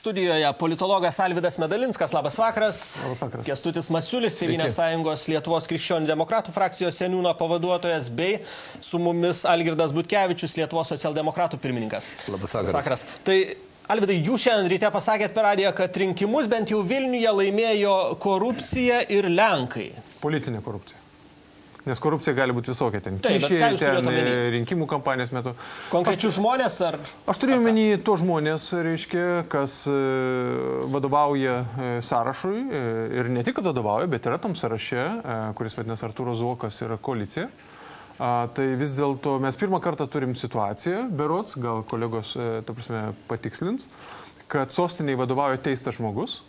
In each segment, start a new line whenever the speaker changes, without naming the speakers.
Studijoje politologas Alvydas Medalinskas. Labas vakaras.
Labas vakaras.
Kęstutis Masiulis, Tėvynės sąjungos Lietuvos krikščionių demokratų frakcijos seniūno pavaduotojas, bei su mumis Algirdas Butkevičius, Lietuvos socialdemokratų pirmininkas.
Labas vakaras.
Tai, Alvydai, jūs šiandien ryte pasakėt per radiją, kad rinkimus bent jau Vilniuje laimėjo korupcija ir Lenkai.
Politinė korupcija. Nes korupcija gali būti visokia ten.
Taip, bet ką jūs turėjote omeny?
Rinkimų kampanijos metu.
Konkrečius žmonės ar?
Aš turiu omeny to žmonės, reiškia, kas vadovauja sąrašui ir ne tik vadovauja, bet yra tam sąraše, kuris vadinasi Artūras Zuokas, yra koalicija. Tai vis dėlto mes pirmą kartą turim situaciją, berods, gal kolegos, ta prasme, patikslins, kad sostiniai vadovauja teistas žmogus.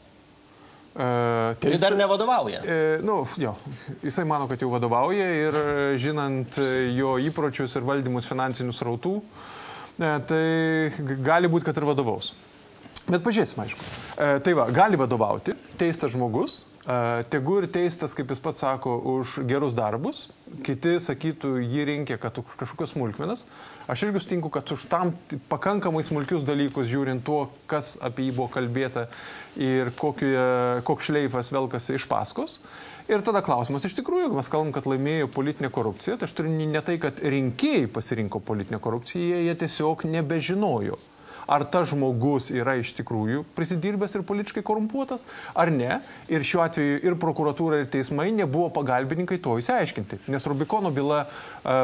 Jis dar nevadovauja.
Jisai mano, kad jau vadovauja ir žinant jo įpročius ir valdymus finansinius rautų, tai gali būti, kad ir vadovaus. Bet pažiūrėsim, aišku. Tai va, gali vadovauti teistas žmogus, tegu ir teistas, kaip jis pats sako, už gerus darbus, kiti sakytų, jį rinkė, kad už kažkokios smulkmenas. Aš irgi sutinku, kad už tam pakankamai smulkius dalykus, žiūrint tuo, kas apie jį buvo kalbėta ir koks šleifas velkasi iš paskos. Ir tada klausimas, iš tikrųjų, jeigu mes kalbam, kad laimėjo politinė korupcija, tai aš turiu ne tai, kad rinkėjai pasirinko politinę korupciją, jie tiesiog nebežinojo. Ar tas žmogus yra iš tikrųjų prisidirbęs ir politiškai korumpuotas, ar ne. Ir šiuo atveju ir prokuratūra, ir teismai nebuvo pagalbininkai to įsiaiškinti. Nes Rubikono byla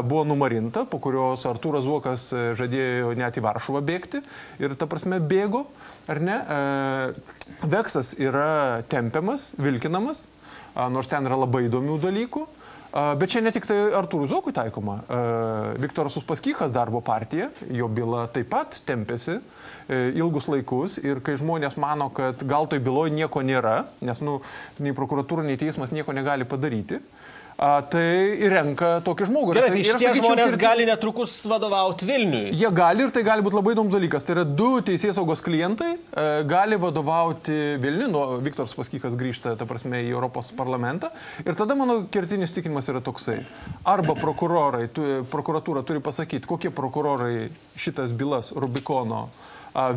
buvo numarinta, po kurios Artūras Zuokas žadėjo net į Varšuvą bėgti ir, ta prasme, bėgo, ar ne. Veksas yra tempiamas, vilkinamas, nors ten yra labai įdomių dalykų. Bet čia ne tik tai Artūrui Zuokui taikoma. Viktoras Uspaskichas, Darbo partija, jo byla taip pat tempėsi ilgus laikus ir kai žmonės mano, kad gal toj byloje nieko nėra, nes nei prokuratūra, nei teismas nieko negali padaryti, tai renka tokį žmogų.
Gerai, tai šitie žmonės gali netrukus vadovauti Vilniui.
Jie gali ir tai gali būti labai įdomus dalykas. Tai yra du teisėsaugos klientai gali vadovauti Vilniui. Viktoras Uspaskichas grįžta, ta prasme, į Europos parlamentą. Ir tada mano kertinis tikinimas yra toksai. Arba prokuratūra turi pasakyti, kokie prokurorai šitas bylas Rubikono,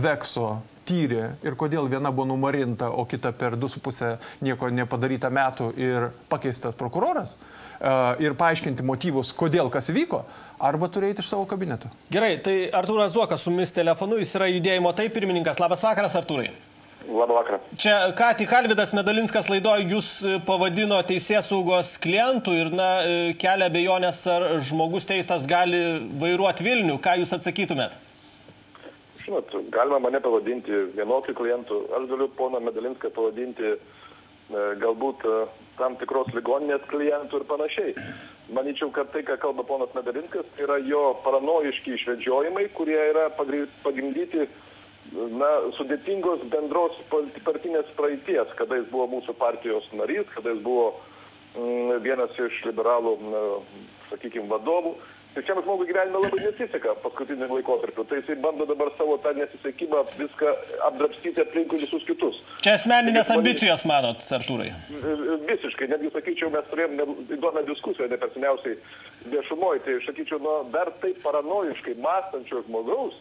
Vekso tyrė ir kodėl viena buvo numarinta, o kita per 2,5 nieko nepadaryta metų ir pakeistas prokuroras ir paaiškinti motyvus, kodėl kas vyko, arba turėti iš savo kabineto.
Gerai, tai Artūras Zuokas su mumis telefonu, jis yra Judėjimo Taip pirmininkas. Labas vakaras, Artūrai.
Labą vakarą.
Čia ką tik Alvydas Medalinskas laidoje jūs pavadino teisėsaugos klientų ir kelia abejonės, ar žmogus teistas gali vairuoti Vilnių. Ką jūs atsakytumėt?
Žinot, galima mane pavadinti vienokiu klientu, aš galiu poną Medalinską pavadinti galbūt tam tikros ligoninės klientų ir panašiai. Manyčiau, kad tai, ką kalba ponas Medalinskas, yra jo paranojiški išvedžiojimai, kurie yra pagimdyti sudėtingos bendros partinės praeities, kada jis buvo mūsų partijos narys, kada jis buvo vienas iš liberalų, sakykime, vadovų. Ir šiam žmogui gyvenime labai nesiseka paskutiniu laikotarpiu. Tai jisai bando dabar savo tą nesisekimą viską apdrabstyti aplinkui visus kitus.
Čia asmeninės ambicijos, manot, Artūrai?
Visiškai. Netgi, sakyčiau, mes turėjom įdomią diskusiją, ne per seniausiai viešumoje. Tai, sakyčiau, dar taip paranojiškai mąstančio žmogaus,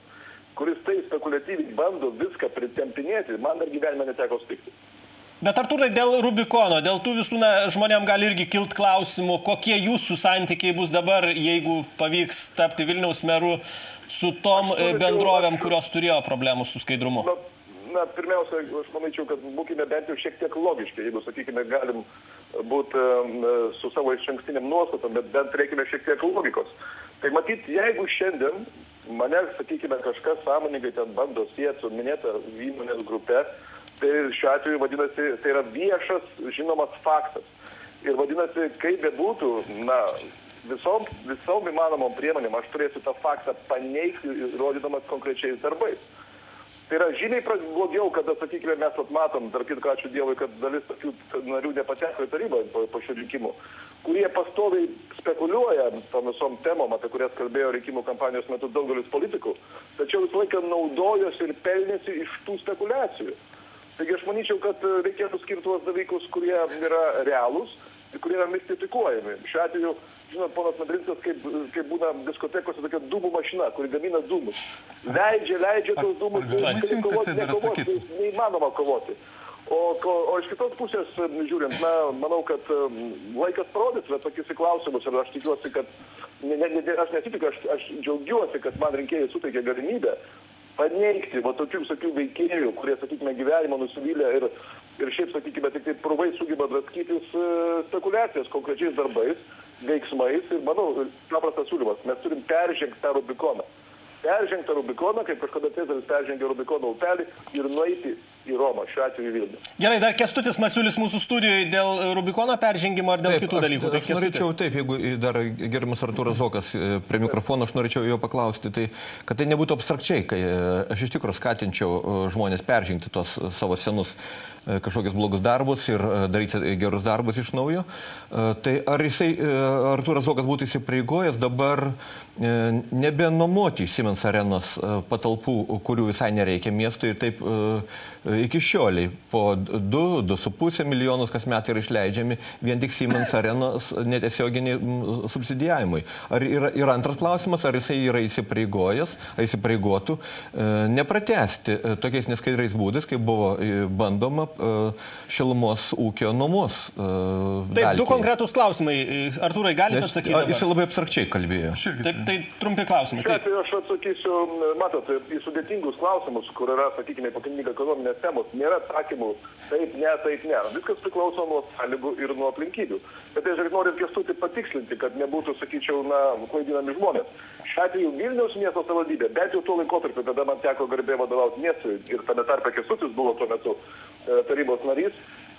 kuris taip spekuliatyviai bando viską pritempinėti, man dar gyvenime neteko sutikti.
Bet Artūrai, dėl Rubikono, dėl tų visų žmonėm gali irgi kilt klausimų, kokie jūsų santykiai bus dabar, jeigu pavyks tapti Vilniaus meru su tom bendrovėm, kurios turėjo problemų su skaidrumu?
Pirmiausia, aš manyčiau, kad būkime bent jau šiek tiek logiški, jeigu, sakykime, galim būti su savo išankstiniam nuostatom, bet bent reikime šiek tiek logikos. Tai matyt, jeigu šiandien mane, sakykime, kažkas sąmoningai ten bando sieti su minėta įmonės grupe, tai šiuo atveju, vadinasi, tai yra viešas, žinomas faktas. Ir vadinasi, kaip bebūtų, visom įmanomom priemonėm aš turėsiu tą faktą paneigti, rodydamas konkrečiais darbais. Tai yra žymiai blogiau, kada, sakykime, mes matom, dar kitką ačiū Dievui, kad dalis tokių narių nepateko į tarybą po šių rinkimų, kurie pastoviai spekuliuoja tom visom temom, apie kurias kalbėjo rinkimų kampanijos metu daugelis politikų, tačiau visą laiką naudojosi ir pelnėsi iš tų spekulacijų. Taigi aš manyčiau, kad reikėtų skirti tuos dalykus, kurie yra realūs kurie yra mistifikuojami. Šiuo atveju, žinot, ponas Medalinskas, kaip būna diskotekose tokia dūmų mašina, kuri gamina dūmus. Leidžia tos dūmus, neįmanoma kovoti. O iš kitos pusės, žiūrint, manau, kad laikas parodys, bet tokius klausimus ir aš tikiuosi, kad, aš nesitikiu, aš džiaugiuosi, kad man rinkėjai suteikė galimybę paneigti tokių visokių veikėjų, kurie, sakykime, gyvenimo nusivylę ir šiaip, sakykime, tik tai purvai sugeba draskytis spekulacijas konkrečiais darbais, veiksmais ir, manau, paprastas siūlymas, mes turim peržengti tą Rubikoną. Peržengti tą Rubikoną, kaip kažkada Cezaris peržengė Rubikono upelį ir nueiti į Romą, šiuo atveju Vilnių.
Gerai, dar Kęstutis Masiulis mūsų studijoje dėl Rubikono peržengimo ar dėl kitų dalykų.
Aš norėčiau, jeigu dar gerbiamas Artūras Zokas prie mikrofono, aš norėčiau jo paklausti, tai kad tai nebūtų abstrakčiai, kai aš iš tikrųjų skatinčiau žmonės peržengti tos savo senus kažkokius blogus darbus ir daryti gerus darbus iš naujo. Tai ar Artūras Zokas būtų įsipareigojęs dabar nebenuomoti Siemens arenos patalpų, kurių visai nereikia miestui ir taip iki šioliai po 2,5 milijonus kas metai yra išleidžiami vien tik Siemens arenos netiesioginiai subsidijavimui. Ar yra antras klausimas, ar jisai yra įsipareigotų nepratęsti tokiais neskaidriais būdais, kaip buvo bandoma šilumos ūkio nuomos dalį.
Taip, du konkretūs klausimai. Artūrai, galite atsakyti dabar?
Jis labai abstrakčiai kalbėjo.
Taip, tai trumpi klausimai.
Šiuo atveju aš atsakysiu, matot, į sudėtingus klausimus, kur yra, sakykime, pagrindinė ekonominės temos, nėra atsakymų taip, ne. Viskas priklauso nuo sąlygų ir nuo aplinkybių. Bet aš noriu Kęstutį patikslinti, kad nebūtų, sakyčiau, klaidinami žmonės. Šiuo atveju Vilniaus miesto savivaldybė, bent jau tuo laikotarpiu, kada man teko garbė vadovauti miestui ir tame tarpe Kęstutis buvo tuo metu tarybos narys,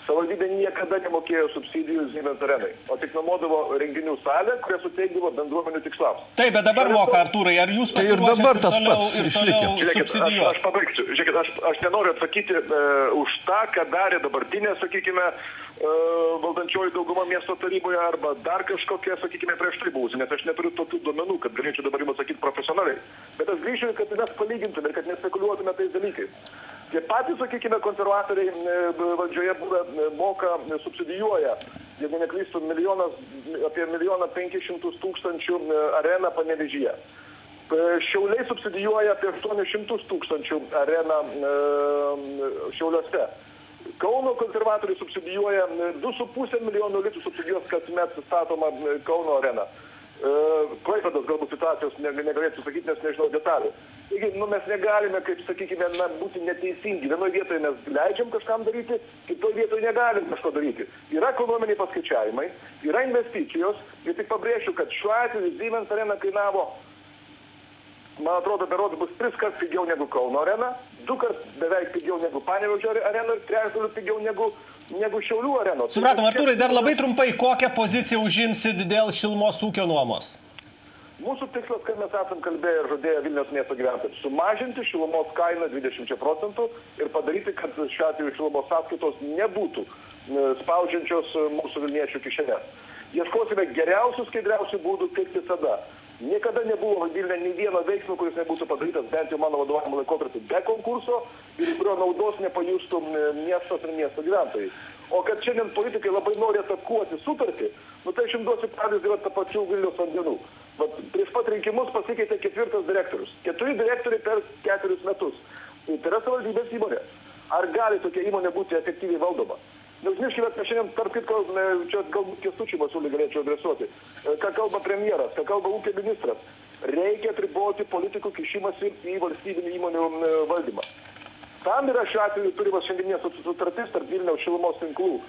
savivaldybė niekada nemokėjo subsidijų Siemens arenai, o tik nuomodavo renginių salę, kurie suteikdavo bendruomenių tikslams.
Taip, bet dabar moka, Artūrai, ar jūs pasiruošęs ir toliau subsidijuoti?
Aš pabaigsiu. Žiūrėkit, aš nenoriu atsakyti už tą, ką darė dabartinė, sakykime, valdančioji dauguma miesto taryboje arba dar kažkokia, sakykime, prieš tai buvusi, nes aš neturiu tokių duomenų, kad galėčiau dabar jums atsakyti profesionaliai. Bet aš grįšiu, kad mes palygintume ir kad nespekuliuotume tais dalykais. Tie patys, sakykime, konservatoriai valdžioje moka, subsidijuoja, jeigu neklystu, apie 1,5 areną Panevėžyje. Šiauliai subsidijuoja apie 800,000 areną Šiauliuose. Kauno konservatoriai subsidijuoja 2,5 milijonų litų subsidijos kasmet statoma Kauno arena. Klaipėdos galbūt situacijos negalėčiau sakyti, nes nežinau detalių. Taigi, mes negalime, kaip sakykime, būti neteisingi. Vienoje vietoje mes leidžiam kažkam daryti, kitoje vietoje negalim kažko daryti. Yra ekonominiai paskaičiavimai, yra investicijos ir tik pabrėšiu, kad šiuo atveju Siemens arena kainavo, man atrodo, berods bus 3 kart pigiau negu Kauno arena, 2 kart beveik pigiau negu Panevėžio arena ir 3 pigiau negu Šiaulių arenos.
Supratom, Artūrai, dar labai trumpai, kokią poziciją užimsit dėl šilumos ūkio nuomos?
Mūsų tikslas, kad mes esam kalbėję ir žadėję Vilniaus miesto gyventojams, sumažinti šilumos kainą 20% ir padaryti, kad šiuo atveju šilumos sąskaitos nebūtų spaudžiančios mūsų vilniečių kišenės. Ieškosime geriausių, skaidriausių būdų, kaip visada. Niekada nebuvo Vilniuje nei vieno veiksmo, kuris nebūtų padarytas, bent jau mano vadovavimo laikotarpiu, be konkurso ir kurio naudos nepajustų miestas ir miesto gyventojai. O kad šiandien politikai labai nori atakuoti sutartį, tai aš jums duosiu pavyzdį tą pačių Vilniaus vandenų. Prieš pat rinkimus pasikeitė 4 direktorius. 4 direktoriai per 4 metus. Tai yra savivaldybės įmonė. Ar gali tokia įmonė būti efektyviai valdoma? Neužmirškime, kad šiandien, tarp kitko, čia galbūt Kęstučiui Masiuliui galėčiau adresuoti, ką kalba premjeras, ką kalba ūkio ministras. Reikia atriboti politikų kišimąsi į valstybinių įmonių valdymą. Tam yra šiuo atveju turimas šiandieninės sutartis tarp Vilniaus šilumos tinklų,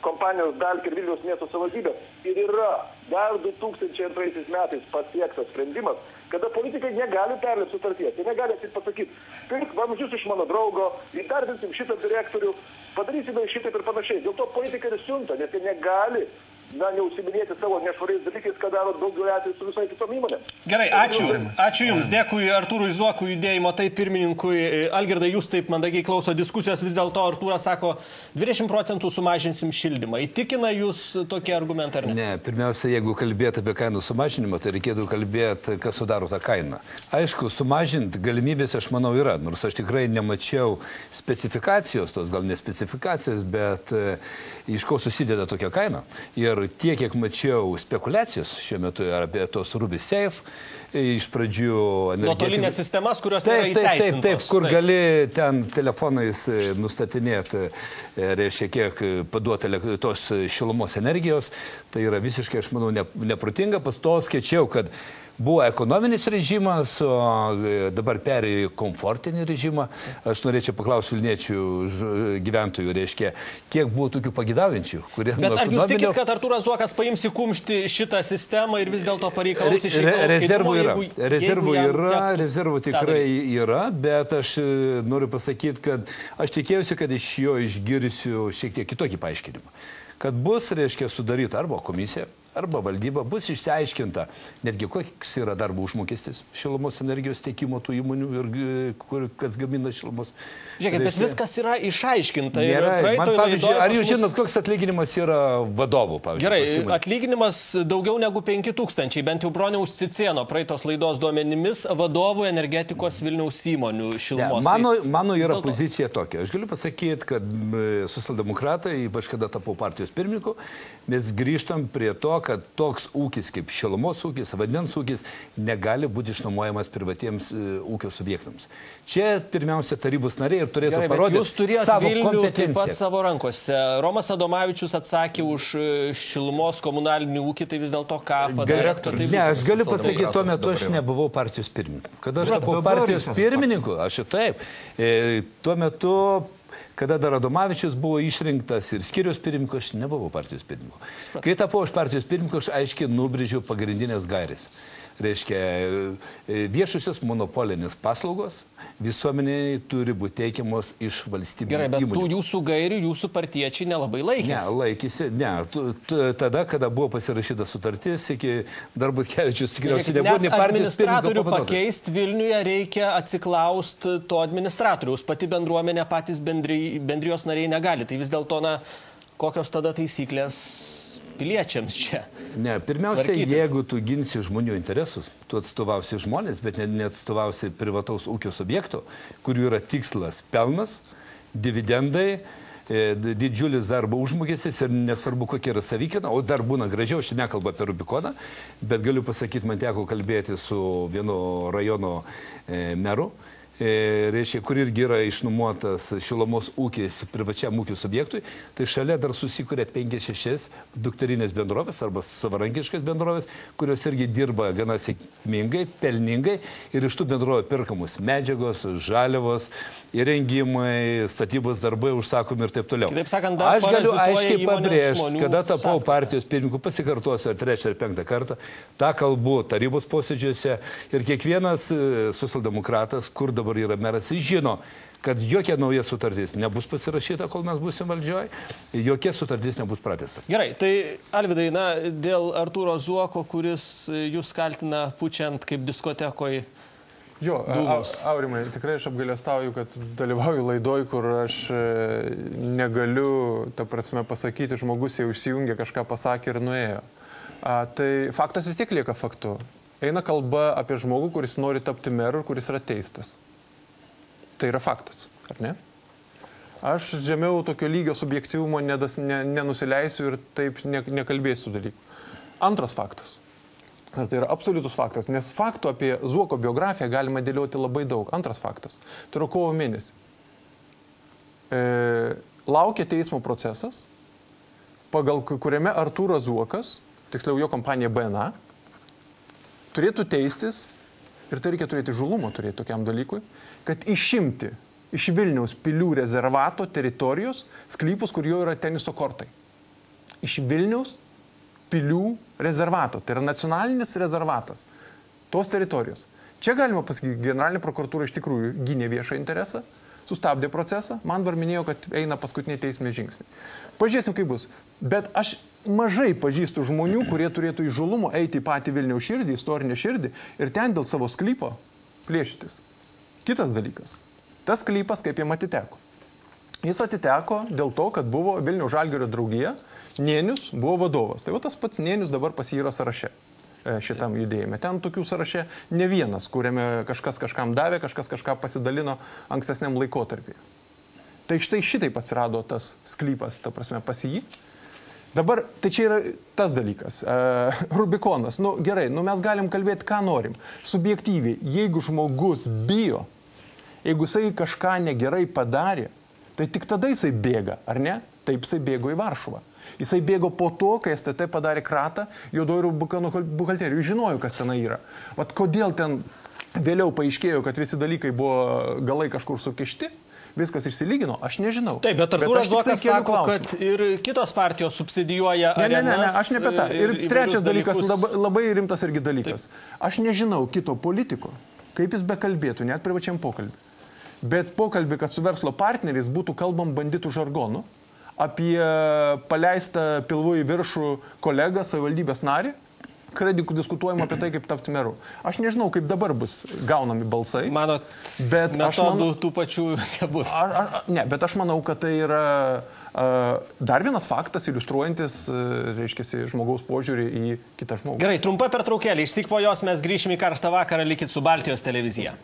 kompanijos Dalk ir Vilniaus miesto savivaldybės. Ir yra dar 2002 metais pasiektas sprendimas, kada politikai negali perlėti sutarties. Jie negali tik pasakyti, pirk vamzdžius iš mano draugo, įdarbinsim šitą direktorių, padarysime šitaip ir panašiai. Dėl to politikai ir siunta, nes jie negali neužsiminėti savo nešvariais dalykais, ką daro daugiau atveju su visai kitom įmonėm.
Gerai, ačiū Jums. Dėkui Artūrui Zuokui, judėjimo taip pirmininkui. Algirdai, Jūs taip mandagiai klauso diskusijos, vis dėlto Artūras sako, 20% sumažinsim šildymą. Įtikina Jūs tokie argumentai ar ne?
Ne, pirmiausia, jeigu kalbėt apie kainų sumažinimą, tai reikėtų kalbėti, kas sudaro tą kainą. Aišku, sumažinti galimybės, aš manau, yra, nors aš tikrai nemačiau specifikacijos, tos gal ne specifikacijos, bet iš ko susideda tokia kaina. Ir tiek, kiek mačiau spekulacijos šiuo metu apie tos Ruby Safe, iš pradžių
nuotolinės sistemas, kurios nėra įteisintos.
Taip, kur gali ten telefonais nustatinėti, reiškia, kiek paduoti tos šilumos energijos, tai yra visiškai, aš manau, neprotinga. Pas to skaičiau, kad buvo ekonominis režimas, o dabar perėjo į komfortinį režimą. Aš norėčiau paklausti Vilniečių gyventojų, reiškia, kiek buvo tokių pagidaujančių, kurie...
Bet ar jūs tikit, kad Artūras Zuokas paims į kumštį šitą sistemą ir vis dėlto pareikalaus iš reikalavimų?
Rezervų tikrai yra, bet aš noriu pasakyti, kad aš tikėjausi, kad iš jo išgirsiu šiek tiek kitokį paaiškinimą. Kad bus, reiškia, sudaryta arba komisija, arba valdyba, bus išsiaiškinta netgi koks yra darbo užmokestis šilumos energijos tiekimo tų įmonių ir kas gamina šilumos.
Žiūrėkit, bet viskas yra išaiškinta.
Ar jūs žinot, koks atlyginimas yra vadovų, pavyzdžiui?
Gerai, atlyginimas daugiau negu 5000, bent jau Broniaus Cicėno praeitos laidos duomenimis vadovų energetikos Vilniaus įmonių šilumos.
Mano yra pozicija tokia. Aš galiu pasakyti, kad socialdemokratai, ypač kada tapau partijos pirmininku, mes grįžtam prie to, kad toks ūkis kaip šilumos ūkis, vandens ūkis negali būti išnuomojamas privatiems ūkio subjektams. Čia pirmiausia tarybos nariai ir turėtų parodyti
jūs turėjot Vilnių taip pat savo rankose. Romas Adomavičius atsakė už šilumos komunalinį ūkį, tai vis dėlto ką padarė?
Ne, aš galiu pasakyti, tuo metu aš nebuvau partijos pirmininku. Kada aš tapau partijos pirmininku, aš taip, tuo metu, kada dar Adomavičius buvo išrinktas ir skyriaus pirmininku, aš nebuvau partijos pirmininku. Kai tapau aš partijos pirmininku, aš aiškiai nubrėžiau pagrindinės gairės. Reiškia, viešusios monopolinės paslaugos visuomeniai turi būti teikiamos iš valstybinių įmonių.
Gerai, bet tų jūsų gairių, jūsų partiečiai nelabai laikėsi.
Ne, laikėsi, ne. Tada, kada buvo pasirašyta sutartis, iki dar Butkevičius tikriausiai nebuvo ne partijos pirmininko pavaduotojas.
Administratorių pakeisti Vilniuje reikia atsiklausti to administratoriaus. Pati bendruomenė, patys bendrijos nariai negali. Tai vis dėlto, kokios tada taisyklės piliečiams čia?
Ne, pirmiausia, jeigu tu ginsi žmonių interesus, tu atstovausi žmonės, bet neatstovausi privataus ūkio subjekto, kurių yra tikslas pelnas, dividendai, didžiulis darbo užmokestis ir nesvarbu, kokia yra savikina, o dar būna gražiau, aš nekalbu apie Rubikoną, bet galiu pasakyti, man teko kalbėti su vieno rajono meru, reiškia, kur irgi yra išnuomotas šilumos ūkis privačiam ūkio subjektui, tai šalia dar susikūrė 5-6 dukterinės bendrovės arba savarankiškas bendrovės, kurios irgi dirba gana sėkmingai, pelningai ir iš tų bendrovų perkamos medžiagos, žaliavos, įrengimai, statybos darbai užsakomi ir taip toliau.
Kitaip sakant,
aš galiu aiškiai pabrėžti, kada tapau partijos pirmininku, pasikartosiu ar 3 ar 5 kartą, tą kalbu tarybos posėdžiuose ir kiekvienas socialdemokratas, kur dabar yra meras, žino, kad jokia nauja sutartis nebus pasirašyta, kol mes būsim valdžioje, jokia sutartis nebus pratęsta.
Gerai, tai Alvydai, dėl Artūro Zuoko, kuris jūs kaltina pučiant kaip diskotekoje.
Jo, Aurimai, tikrai aš apgailestauju, kad dalyvauju laidoj, kur aš negaliu, ta prasme, pasakyti, žmogus jau išsijungė, kažką pasakė ir nuėjo. Tai faktas vis tiek lieka faktu. Eina kalba apie žmogų, kuris nori tapti meru ir kuris yra teistas. Tai yra faktas, ar ne? Aš žemiau tokio lygio subjektyvumo nenusileisiu ir taip nekalbėsiu dalykų. Antras faktas. Ir tai yra absoliutus faktas, nes faktų apie Zuoko biografiją galima dėlioti labai daug. Antras faktas. Tai yra kovo mėnesį. Laukia teismo procesas, pagal kuriame Artūras Zuokas, tiksliau jo kompanija BNA, turėtų teistis, ir tai reikia turėti žulumo turėti tokiam dalykui, kad išimti iš Vilniaus pilių rezervato teritorijos sklypus, kur jau yra teniso kortai. Iš Vilniaus pilių rezervato, tai yra nacionalinis rezervatas, tos teritorijos. Čia galima pasakyti, generalinė prokuratūra iš tikrųjų gynė viešą interesą, sustabdė procesą, man dar minėjo, kad eina paskutiniai teisminiai žingsniai. Pažiūrėsim, kaip bus. Bet aš mažai pažįstu žmonių, kurie turėtų įžulumo eiti į patį Vilniaus širdį, istorinę širdį ir ten dėl savo sklypo plėšytis. Kitas dalykas. Tas sklypas, kaip jam atiteko. Jis atiteko dėl to, kad buvo Vilniaus Žalgirio draugija, Nėnius buvo vadovas. Tai tas pats Nėnius dabar pas jį yra sąraše šitam judėjime. Ten tokių sąraše ne vienas, kuriame kažkas kažkam davė, kažkas kažką pasidalino ankstesniam laikotarpį. Tai štai šitaip atsirado tas sklypas, ta prasme, pas jį. Dabar, tai čia yra tas dalykas. Rubikonas, gerai, mes galim kalbėti, ką norim. Subjektyviai, jeigu žmogus bijo, jeigu jisai kažką negerai padarė, tai tik tada jisai bėga, ar ne? Taip jisai bėgo į Varšuvą. Jisai bėgo po to, kai STT padarė kratą juodojų buhalterijų. Jis žinojo, kas ten yra. Vat kodėl ten vėliau paaiškėjo, kad visi dalykai buvo galai kažkur sukišti, viskas išsilygino, aš nežinau.
Taip, bet Artūras Zuokas sako, kad ir kitos partijos subsidijuoja arenas.
Ne, aš ne apie tą. Ir trečias dalykas, labai rimtas irgi dalykas. Taip. Aš nežinau kito politiko, kaip jis bekalbėtų, net privačiam pokalbį. Bet pokalbį, kad su verslo partneriais būtų kalbam banditų žargonu, apie paleistą pilvų į viršų kolegą, savivaldybės narį, kai diskutuojama apie tai, kaip tapti meru. Aš nežinau, kaip dabar bus gaunami balsai.
Manot, bet metodų tų pačių nebus.
Ne, bet aš manau, kad tai yra dar vienas faktas, iliustruojantis, reiškia, žmogaus požiūrį į kitą žmogų.
Gerai, trumpa pertraukėlė. Išsyk po jos mes grįšime į karštą vakarą, likit su Baltijos televizija.